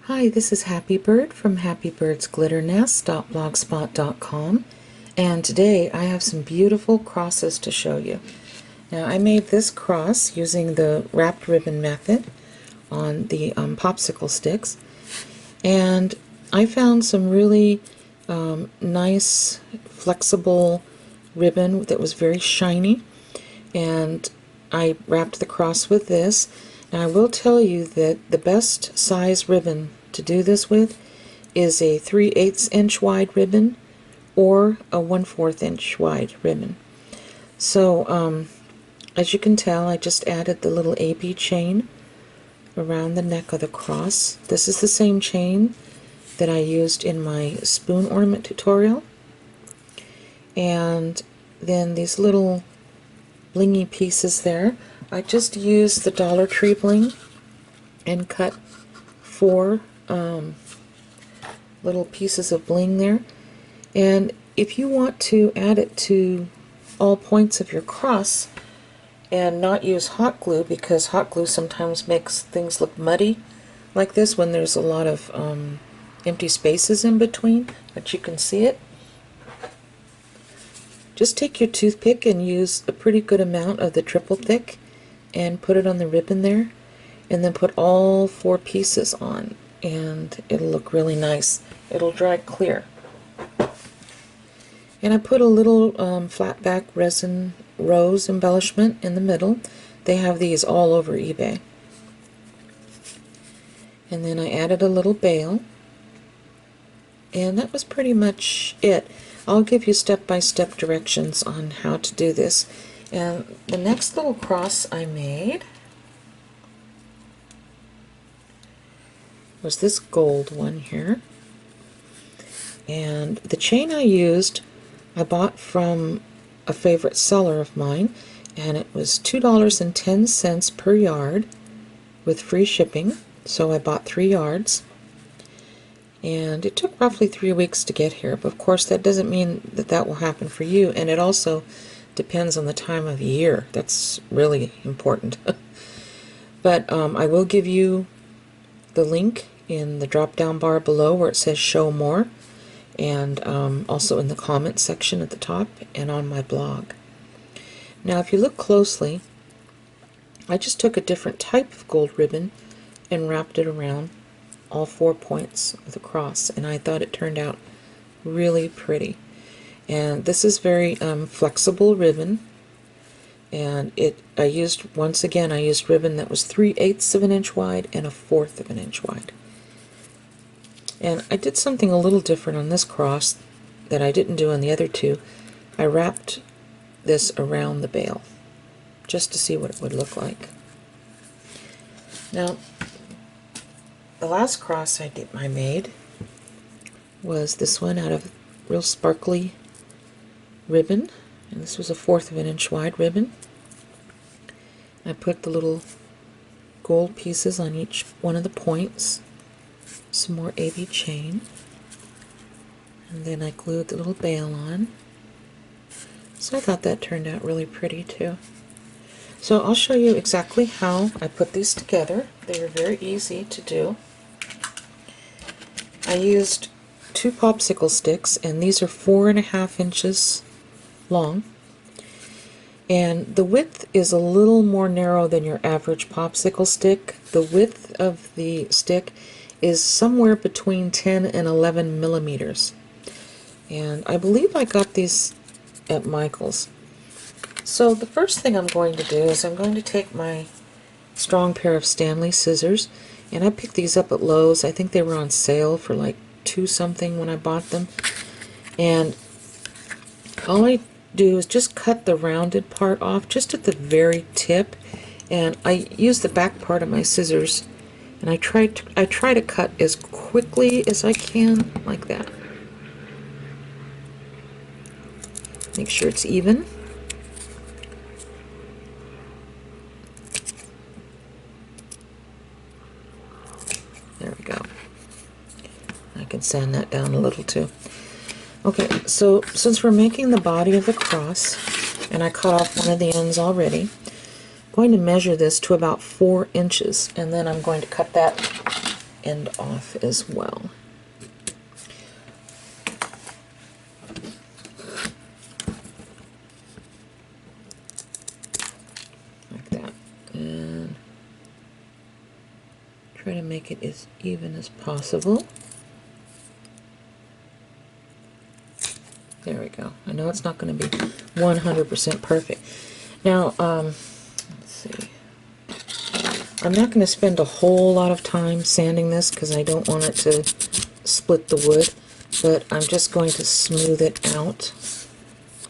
Hi, this is Happy Bird from happybirdsglitternest.blogspot.com, and today I have some beautiful crosses to show you. Now, I made this cross using the wrapped ribbon method on the popsicle sticks, and I found some really nice flexible ribbon that was very shiny, and I wrapped the cross with this. Now I will tell you that the best size ribbon to do this with is a 3/8 inch wide ribbon or a 1/4 inch wide ribbon. So as you can tell, I just added the little AB chain around the neck of the cross. This is the same chain that I used in my spoon ornament tutorial. And then these little blingy pieces there, I just used the Dollar Tree bling and cut 4 little pieces of bling there. And if you want to add it to all points of your cross and not use hot glue, because hot glue sometimes makes things look muddy like this when there's a lot of empty spaces in between, but you can see it, just take your toothpick and use a pretty good amount of the triple thick and put it on the ribbon there, and then put all 4 pieces on, and it'll look really nice. It'll dry clear. And I put a little flat back resin rose embellishment in the middle. They have these all over eBay. And then I added a little bail, and that was pretty much it. I'll give you step-by-step directions on how to do this. And the next little cross I made was this gold one here. And the chain I used, I bought from a favorite seller of mine, and it was $2.10 per yard with free shipping. So I bought 3 yards. And it took roughly 3 weeks to get here, but of course that doesn't mean that that will happen for you, and it also depends on the time of year. That's really important. But I will give you the link in the drop down bar below where it says show more, and also in the comment section at the top and on my blog. Now if you look closely, I just took a different type of gold ribbon and wrapped it around all 4 points of the cross, and I thought it turned out really pretty. And this is very flexible ribbon, and I used ribbon that was 3/8 of an inch wide and 1/4 of an inch wide. And I did something a little different on this cross that I didn't do on the other 2. I wrapped this around the bail just to see what it would look like. Now the last cross I made was this one out of real sparkly ribbon, and this was a 1/4 of an inch wide ribbon. I put the little gold pieces on each one of the points, some more AB chain, and then I glued the little bail on. So I thought that turned out really pretty too. So I'll show you exactly how I put these together. They are very easy to do. I used 2 popsicle sticks, and these are 4.5 inches long, and the width is a little more narrow than your average popsicle stick. The width of the stick is somewhere between 10 and 11 millimeters, and I believe I got these at Michael's. So the first thing I'm going to do is I'm going to take my strong pair of Stanley scissors, and I picked these up at Lowe's. I think they were on sale for like $2 something when I bought them. And all I do is just cut the rounded part off just at the very tip, and I use the back part of my scissors, and I try to cut as quickly as I can, like that. Make sure it's even. There we go. I can sand that down a little too. Okay, so since we're making the body of the cross, and I cut off one of the ends already, I'm going to measure this to about 4 inches, and then I'm going to cut that end off as well. Like that. And try to make it as even as possible. There we go. I know it's not going to be 100% perfect. Now, let's see. I'm not going to spend a whole lot of time sanding this because I don't want it to split the wood, but I'm just going to smooth it out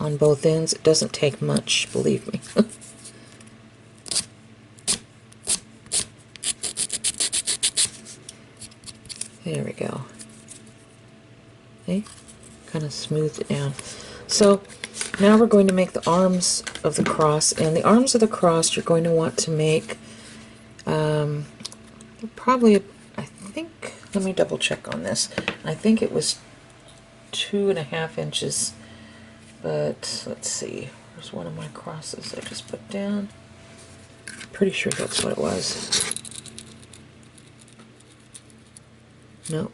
on both ends. It doesn't take much, believe me. There we go. Okay, kind of smooth it down. So now we're going to make the arms of the cross, and the arms of the cross you're going to want to make probably, I think, let me double check on this. I think it was 2.5 inches, but let's see. There's one of my crosses I just put down. Pretty sure that's what it was. No,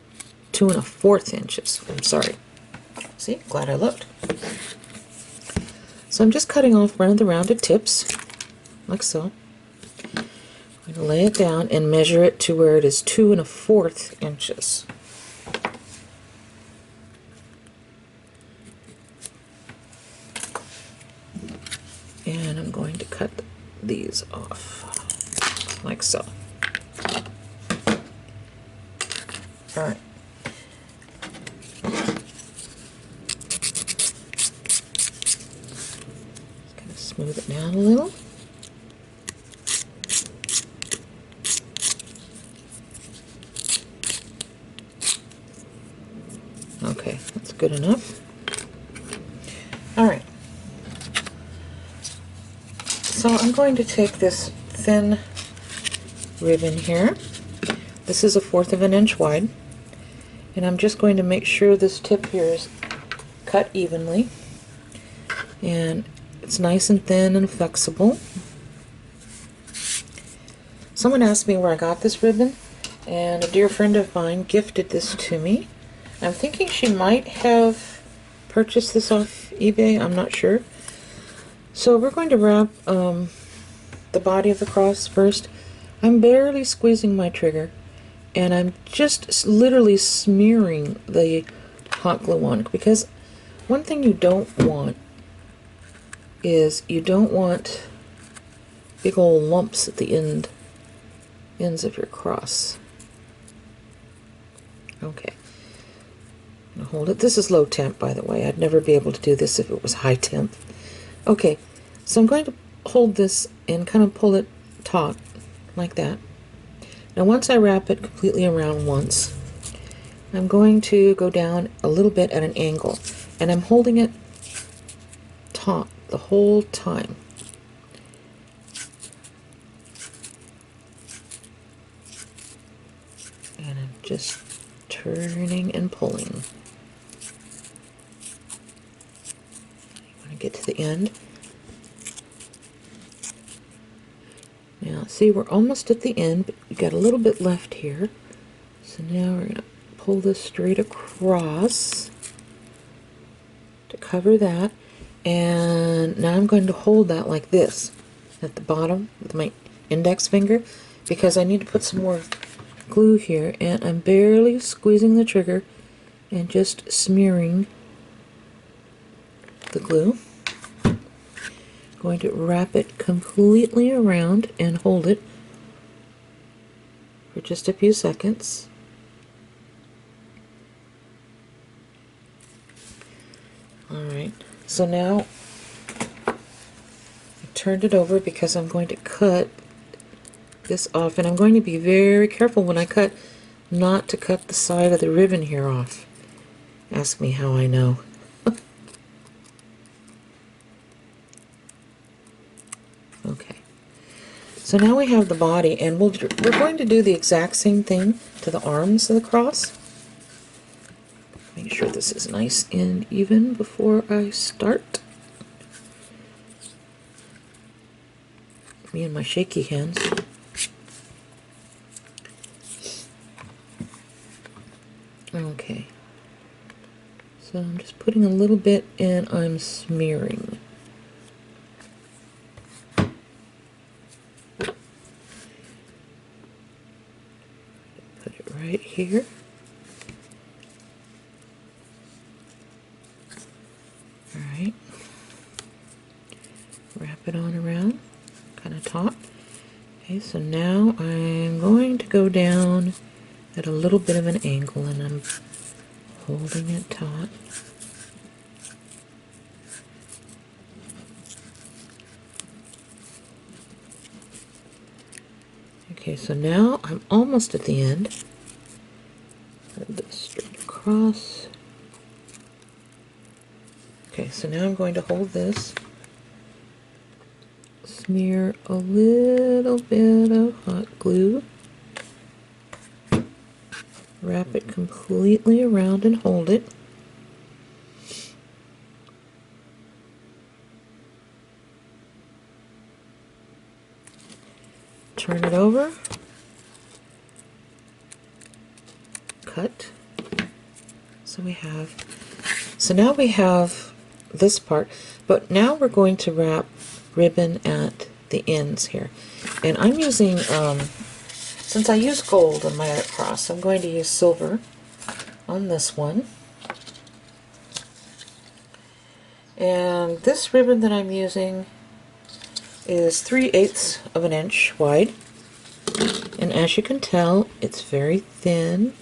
2.25 inches. I'm sorry. See, glad I looked. So I'm just cutting off one of the rounded tips, like so. I'm going to lay it down and measure it to where it is 2.25 inches. And I'm going to cut these off, like so. Alright. Just going to smooth it down a little. Okay, that's good enough. Alright. So I'm going to take this thin ribbon here. This is 1/4 inch wide. And I'm just going to make sure this tip here is cut evenly. And it's nice and thin and flexible. Someone asked me where I got this ribbon, and a dear friend of mine gifted this to me. I'm thinking she might have purchased this off eBay, I'm not sure. So we're going to wrap the body of the cross first. I'm barely squeezing my trigger, and I'm just literally smearing the hot glue on, because one thing you don't want is you don't want big old lumps at the ends of your cross. Okay. Now hold it. This is low temp, by the way. I'd never be able to do this if it was high temp. Okay, so I'm going to hold this and kind of pull it taut, like that. Now once I wrap it completely around once, I'm going to go down a little bit at an angle, and I'm holding it taut the whole time. And I'm just turning and pulling. I want to get to the end. Now see, we're almost at the end, but we've got a little bit left here. So now we're going to pull this straight across to cover that. And now I'm going to hold that like this at the bottom with my index finger, because I need to put some more glue here, and I'm barely squeezing the trigger and just smearing the glue. Going to wrap it completely around and hold it for just a few seconds. Alright, so now I turned it over because I'm going to cut this off, and I'm going to be very careful when I cut not to cut the side of the ribbon here off. Ask me how I know. Okay, so now we have the body, and we're going to do the exact same thing to the arms of the cross. Make sure this is nice and even before I start. Me and my shaky hands. Okay. So I'm just putting a little bit and I'm smearing. Put it right here. Alright. Wrap it on around, kind of taut. Okay, so now I'm going to go down at a little bit of an angle and I'm holding it taut. Okay, so now I'm almost at the end. Hold this straight across. Okay, so now I'm going to hold this, smear a little bit of hot glue, wrap it completely around and hold it. Turn it over, cut. So now we have this part, but now we're going to wrap ribbon at the ends here. And I'm using, since I use gold on my other cross, I'm going to use silver on this one. And this ribbon that I'm using is 3/8 of an inch wide. And as you can tell, it's very thin,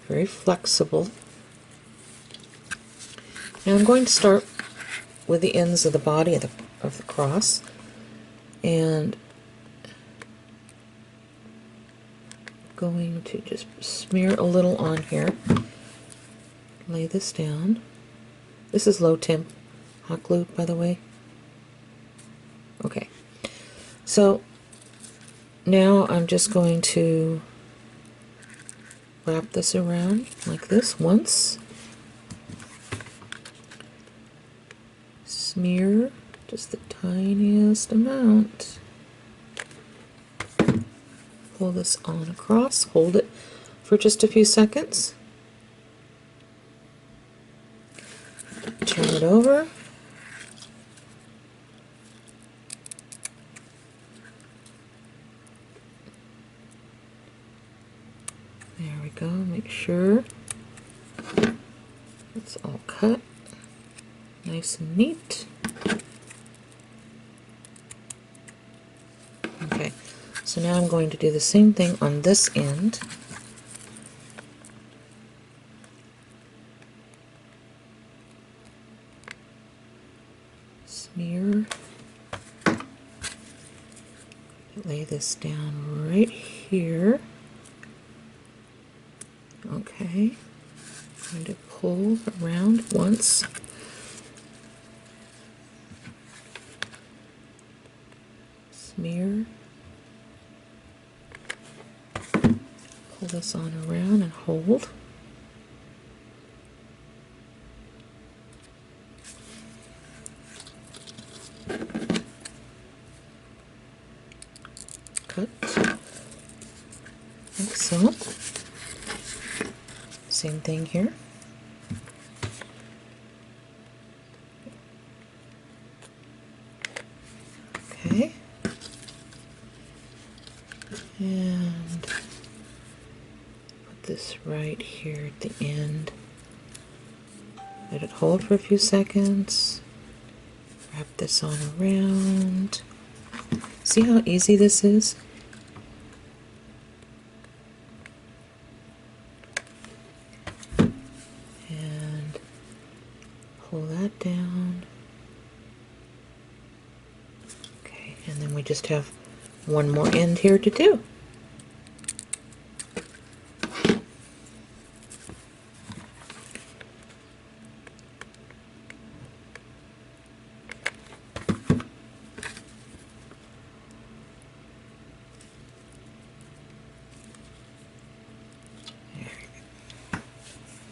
very flexible. Now I'm going to start with the ends of the body of the cross, and going to just smear a little on here. Lay this down. This is low temp hot glue, by the way. Okay, so now I'm just going to wrap this around like this once. Smear just the tiniest amount. Pull this on across, hold it for just a few seconds. Turn it over. There we go, make sure it's all cut nice and neat. Okay, so now I'm going to do the same thing on this end. Smear. Lay this down right here. Okay, I'm going to pull around once. Smear. Pull this on around and hold. Cut. Like so. Same thing here. Okay. And put this right here at the end. Let it hold for a few seconds. Wrap this on around. See how easy this is? And pull that down. Okay, and then we just have one more end here to do.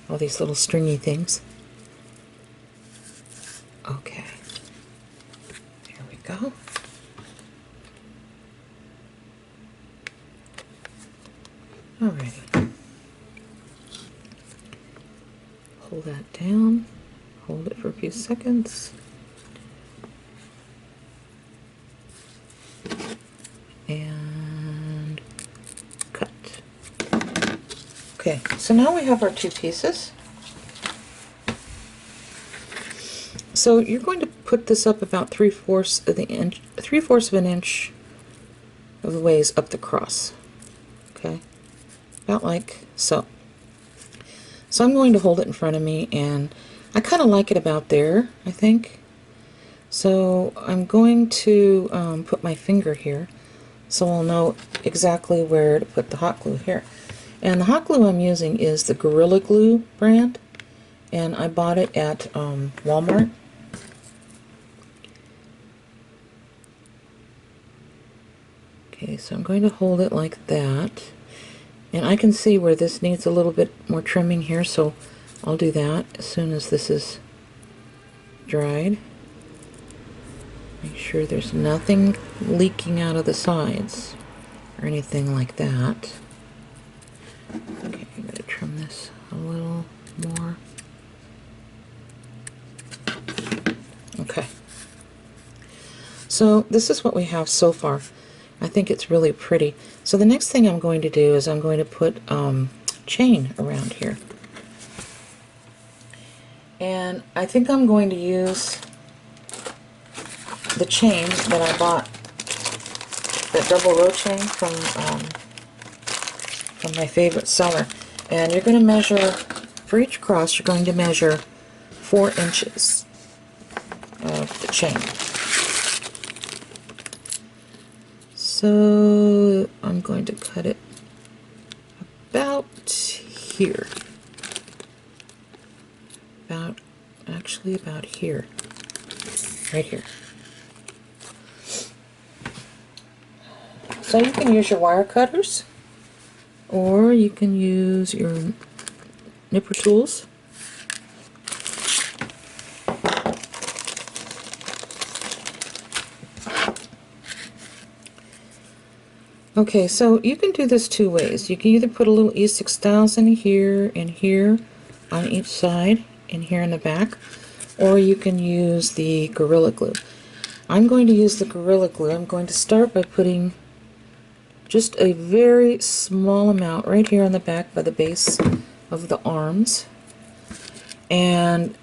All these little stringy things. Okay, here we go. Alrighty. pull that down, hold it for a few seconds, and cut. Okay, so now we have our two pieces. So you're going to put this up about 3/4 of the inch, 3/4 of an inch of the ways up the cross. Okay, about like so. So I'm going to hold it in front of me, and I kind of like it about there, I think. So I'm going to put my finger here, so I'll know exactly where to put the hot glue here. And the hot glue I'm using is the Gorilla Glue brand, and I bought it at Walmart. Okay, so I'm going to hold it like that, and I can see where this needs a little bit more trimming here, so I'll do that as soon as this is dried. Make sure there's nothing leaking out of the sides or anything like that. Okay, I'm going to trim this a little more. Okay. So this is what we have so far. I think it's really pretty. So the next thing I'm going to do is I'm going to put chain around here. And I think I'm going to use the chain that I bought, that double row chain from my favorite seller. And you're going to measure, for each cross, you're going to measure 4 inches of the chain. So I'm going to cut it about here. Actually about here. Right here. So you can use your wire cutters, or you can use your nipper tools. Okay, so you can do this two ways. You can either put a little E6000 here and here on each side and here in the back, or you can use the Gorilla Glue. I'm going to use the Gorilla Glue. I'm going to start by putting just a very small amount right here on the back by the base of the arms, and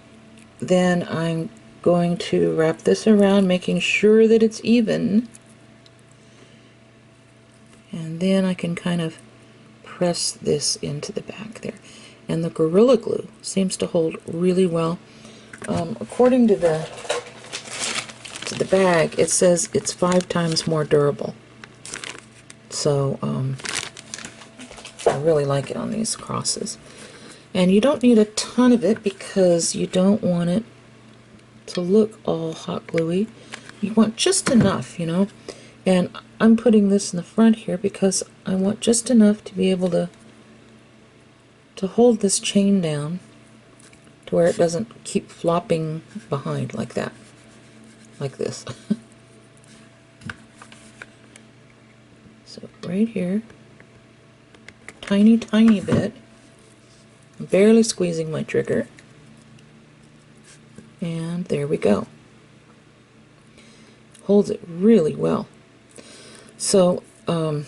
then I'm going to wrap this around, making sure that it's even. And then I can kind of press this into the back there. And the Gorilla Glue seems to hold really well. According to the bag, it says it's 5 times more durable. So I really like it on these crosses. And you don't need a ton of it because you don't want it to look all hot gluey. You want just enough, you know. And I'm putting this in the front here because I want just enough to be able to hold this chain down to where it doesn't keep flopping behind like that, like this. So right here, tiny bit, I'm barely squeezing my trigger, and there we go. Holds it really well. So the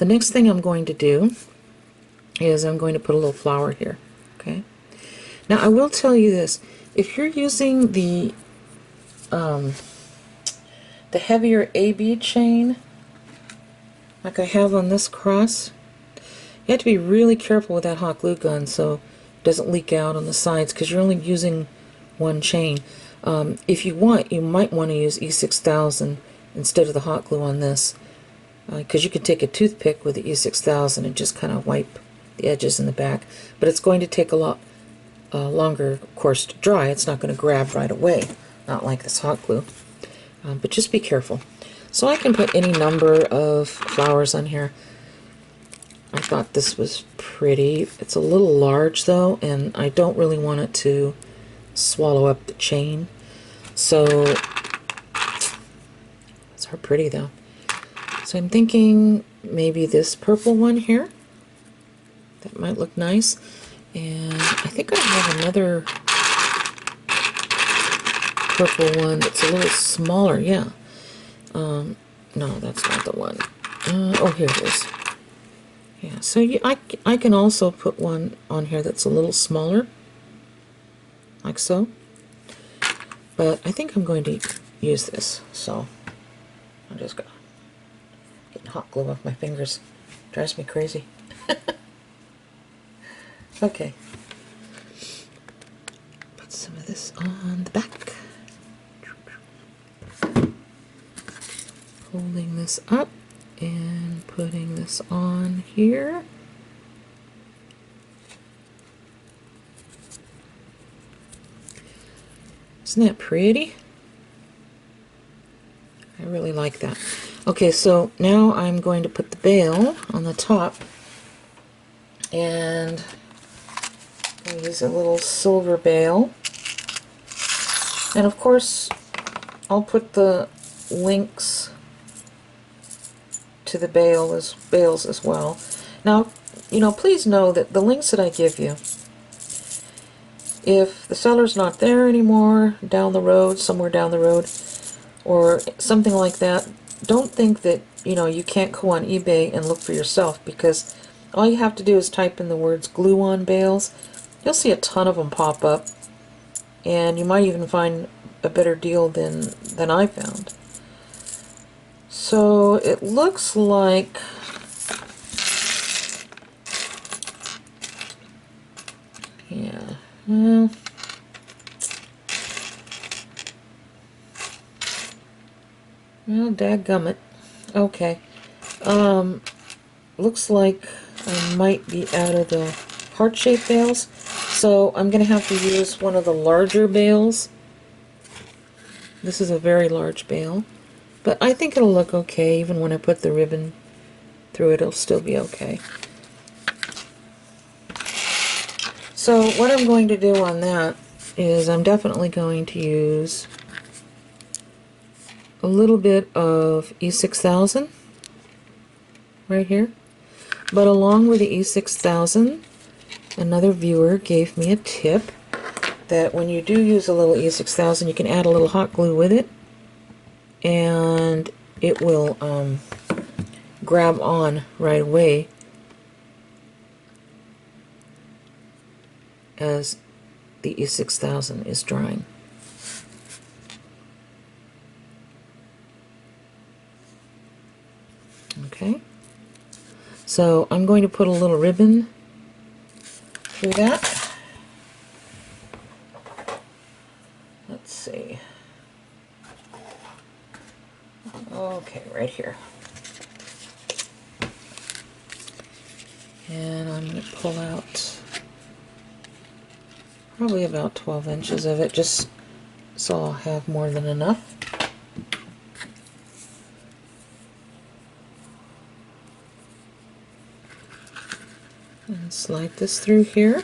next thing I'm going to do is I'm going to put a little flower here. Okay. Now I will tell you this: if you're using the heavier A-bead chain, like I have on this cross, you have to be really careful with that hot glue gun so it doesn't leak out on the sides, because you're only using one chain. If you want, you might want to use E6000 instead of the hot glue on this, because you can take a toothpick with the E6000 and just kind of wipe the edges in the back, but it's going to take a lot longer, of course, to dry. It's not going to grab right away, not like this hot glue, but just be careful. So I can put any number of flowers on here. I thought this was pretty. It's a little large though, and I don't really want it to swallow up the chain. So are pretty though. So I'm thinking maybe this purple one here. That might look nice. And I think I have another purple one that's a little smaller. Yeah. No, that's not the one. Oh, here it is. Yeah, so I can also put one on here that's a little smaller, like so. But I think I'm going to use this, so I'm just getting hot glue off my fingers. Drives me crazy. Okay. Put some of this on the back. Holding this up and putting this on here. Isn't that pretty? I really like that. Okay, so now I'm going to put the bail on the top, and I'll use a little silver bail. And of course, I'll put the links to the bales as well. Now, please know that the links that I give you, if the seller's not there anymore, down the road, somewhere down the road, or something like that, don't think that, you can't go on eBay and look for yourself, because all you have to do is type in the words glue-on bales. You'll see a ton of them pop up, and you might even find a better deal than I found. So it looks like well, dadgummit. Okay. Looks like I might be out of the heart-shaped bales, so I'm going to have to use one of the larger bales. This is a very large bale, but I think it'll look okay. Even when I put the ribbon through it, it'll still be okay. So what I'm going to do on that is I'm definitely going to use a little bit of E6000 right here. But along with the E6000, another viewer gave me a tip that when you do use a little E6000, you can add a little hot glue with it, and it will grab on right away as the E6000 is drying. Okay, so I'm going to put a little ribbon through that. Let's see. Okay, right here. And I'm going to pull out probably about 12 inches of it, just so I'll have more than enough. And slide this through here.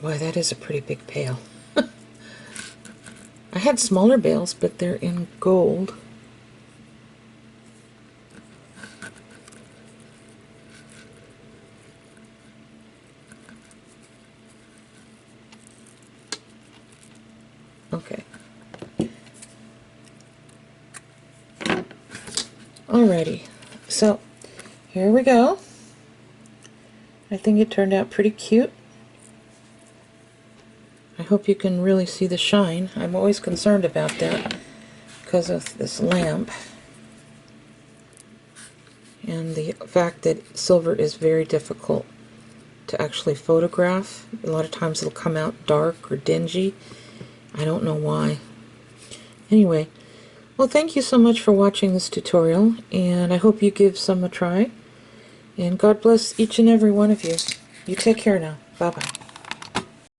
Boy, that is a pretty big pail. I had smaller bales, but they're in gold. Okay. Alrighty, so here we go. I think it turned out pretty cute. I hope you can really see the shine. I'm always concerned about that because of this lamp and the fact that silver is very difficult to actually photograph. A lot of times it'll come out dark or dingy. I don't know why. Anyway, well, thank you so much for watching this tutorial, and I hope you give some a try. And God bless each and every one of you. You take care now. Bye-bye.